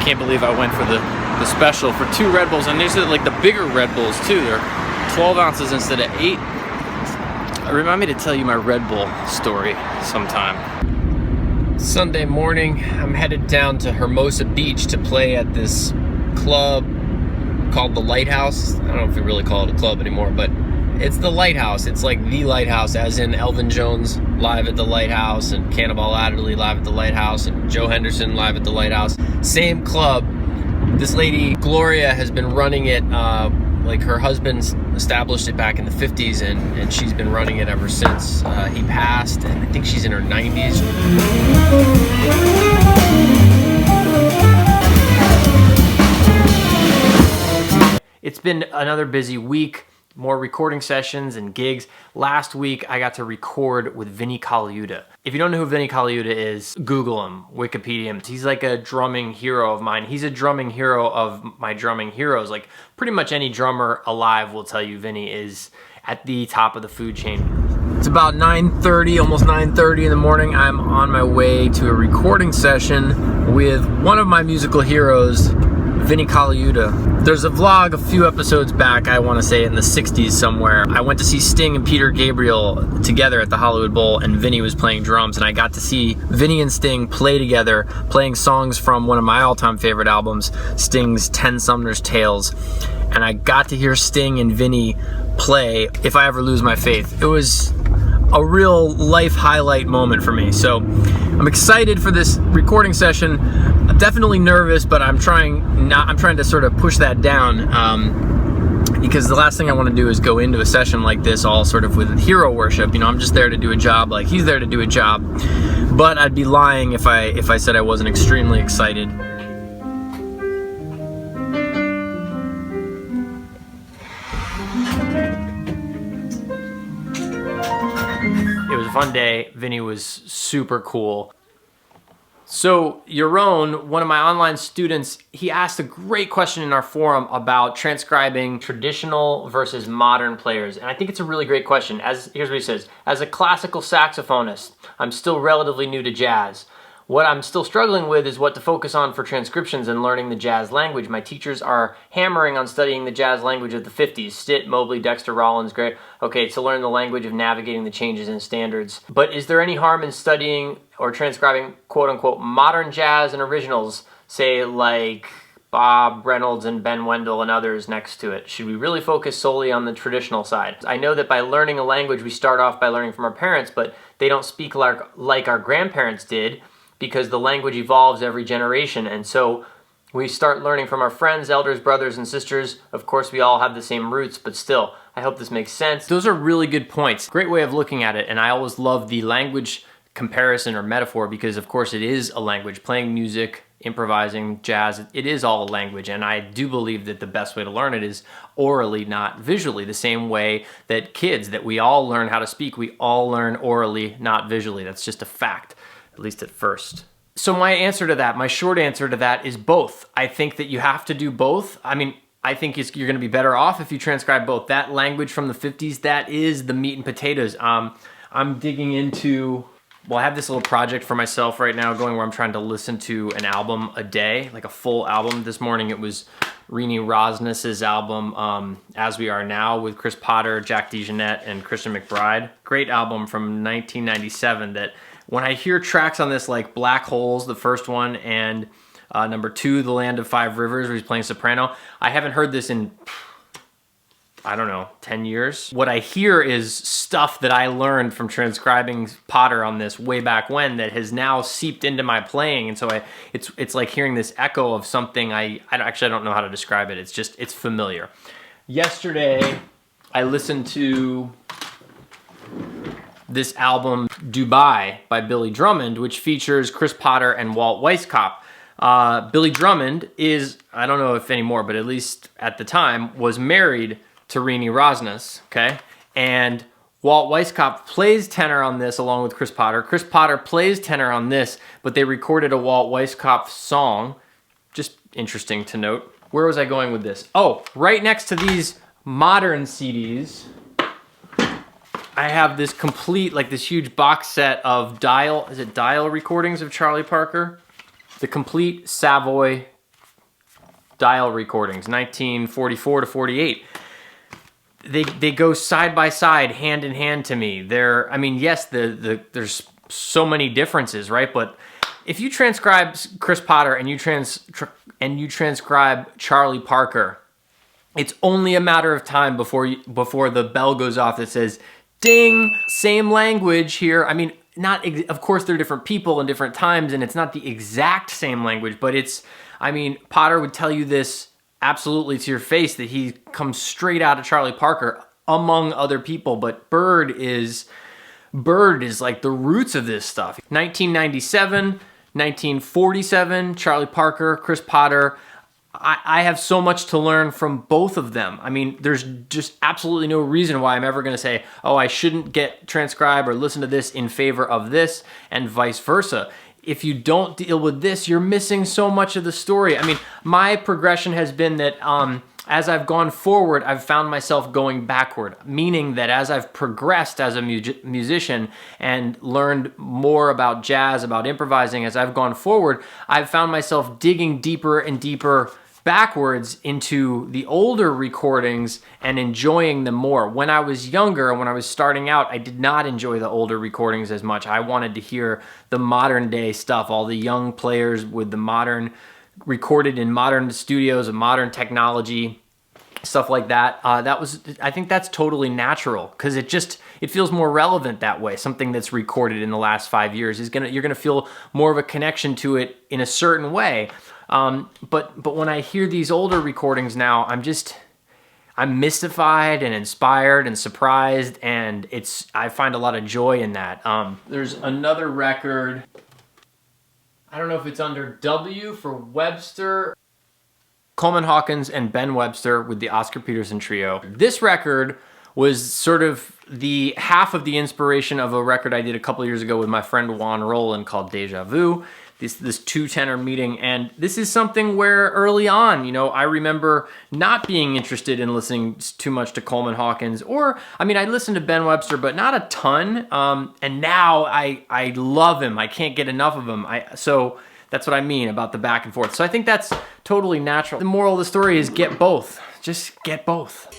can't believe I went for the special for 2 Red Bulls, and these are like the bigger Red Bulls too. They're 12 ounces instead of 8. Remind me to tell you my Red Bull story sometime. Sunday morning, I'm headed down to Hermosa Beach to play at this club called the Lighthouse. I don't know if we really call it a club anymore, but it's the Lighthouse. It's like the Lighthouse, as in Elvin Jones live at the Lighthouse, and Cannonball Adderley live at the Lighthouse, and Joe Henderson live at the Lighthouse. Same club. This lady, Gloria, has been running it, like her husband established it back in the 50s, and she's been running it ever since he passed, and I think she's in her 90s. It's been another busy week, more recording sessions and gigs. Last week, I got to record with Vinny Colaiuta. If you don't know who Vinny Colaiuta is, Google him, Wikipedia him. He's like a drumming hero of mine. He's a drumming hero of my drumming heroes. Like pretty much any drummer alive will tell you Vinny is at the top of the food chain. It's about 9:30, almost 9:30 in the morning. I'm on my way to a recording session with one of my musical heroes, Vinny Colaiuta. There's a vlog a few episodes back, I want to say in the 60s somewhere. I went to see Sting and Peter Gabriel together at the Hollywood Bowl, and Vinny was playing drums, and I got to see Vinny and Sting play together, playing songs from one of my all-time favorite albums, Sting's 10 Sumner's Tales. And I got to hear Sting and Vinny play If I Ever Lose My Faith. It was a real life highlight moment for me. So I'm excited for this recording session. I'm definitely nervous, but I'm trying to sort of push that down, because the last thing I want to do is go into a session like this all sort of with hero worship. You know, I'm just there to do a job, like he's there to do a job. But I'd be lying if I said I wasn't extremely excited. It was a fun day. Vinny was super cool. So Yaron, one of my online students, he asked a great question in our forum about transcribing traditional versus modern players. And I think it's a really great question. Here's what he says. As a classical saxophonist, I'm still relatively new to jazz. What I'm still struggling with is what to focus on for transcriptions and learning the jazz language. My teachers are hammering on studying the jazz language of the 50s. Stitt, Mobley, Dexter, Rollins, Gray. Okay, to learn the language of navigating the changes in standards. But is there any harm in studying or transcribing quote-unquote modern jazz and originals, say like Bob Reynolds and Ben Wendell and others next to it? Should we really focus solely on the traditional side? I know that by learning a language, we start off by learning from our parents, but they don't speak like our grandparents did, because the language evolves every generation. And so we start learning from our friends, elders, brothers, and sisters. Of course, we all have the same roots, but still, I hope this makes sense. Those are really good points. Great way of looking at it. And I always love the language comparison or metaphor, because of course it is a language. Playing music, improvising, jazz, it is all a language. And I do believe that the best way to learn it is orally, not visually. The same way that kids, that we all learn how to speak, we all learn orally, not visually. That's just a fact, at least at first. So my answer to that, my short answer to that is both. I think that you have to do both. I mean, I think you're gonna be better off if you transcribe both. That language from the 50s, that is the meat and potatoes. I'm digging into, well, I have this little project for myself right now going where I'm trying to listen to an album a day, like a full album. This morning it was Rini Rosnes's album, As We Are Now, with Chris Potter, Jack DeJohnette, and Christian McBride. Great album from 1997 that when I hear tracks on this, like Black Holes, the first one, and number 2, The Land of Five Rivers, where he's playing soprano, I haven't heard this in, I don't know, 10 years. What I hear is stuff that I learned from transcribing Potter on this way back when that has now seeped into my playing. And so it's like hearing this echo of something I don't know how to describe it. It's familiar. Yesterday, I listened to this album, Dubai, by Billy Drummond, which features Chris Potter and Walt Weiskopf. Billy Drummond is, I don't know if anymore, but at least at the time, was married to Rini Rosnes, okay? And Walt Weiskopf plays tenor on this along with Chris Potter. Chris Potter plays tenor on this, but they recorded a Walt Weiskopf song. Just interesting to note. Where was I going with this? Oh, right next to these modern CDs, I have this complete, like this huge box set of dial recordings of Charlie Parker? The complete Savoy dial recordings, 1944 to 48. They go side by side, hand in hand to me. I mean, yes, there's so many differences, right? But if you transcribe Chris Potter and you transcribe Charlie Parker, it's only a matter of time before the bell goes off that says, ding, same language here. I mean, of course they're different people and different times, and it's not the exact same language, but I mean, Potter would tell you this absolutely to your face, that he comes straight out of Charlie Parker among other people, but Bird is like the roots of this stuff. 1997, 1947, Charlie Parker, Chris Potter. I have so much to learn from both of them. I mean, there's just absolutely no reason why I'm ever going to say, oh, I shouldn't get transcribe or listen to this in favor of this, and vice versa. If you don't deal with this, you're missing so much of the story. I mean, my progression has been that as I've gone forward, I've found myself going backward, meaning that as I've progressed as a musician and learned more about jazz, about improvising, as I've gone forward, I've found myself digging deeper and deeper backwards into the older recordings and enjoying them more. When I was younger, when I was starting out, I did not enjoy the older recordings as much. I wanted to hear the modern day stuff, all the young players with the modern, recorded in modern studios and modern technology, stuff like that. I think that's totally natural, because it feels more relevant that way. Something that's recorded in the last 5 years you're gonna feel more of a connection to it in a certain way. But when I hear these older recordings now, I'm mystified and inspired and surprised, and I find a lot of joy in that. There's another record, I don't know if it's under W for Webster, Coleman Hawkins and Ben Webster with the Oscar Peterson Trio. This record was sort of the half of the inspiration of a record I did a couple years ago with my friend Juan Roland called Deja Vu. This two-tenor meeting, and this is something where early on, I remember not being interested in listening too much to Coleman Hawkins, or, I mean, I listened to Ben Webster, but not a ton, and now I love him. I can't get enough of him. So that's what I mean about the back and forth. So I think that's totally natural. The moral of the story is get both. Just get both.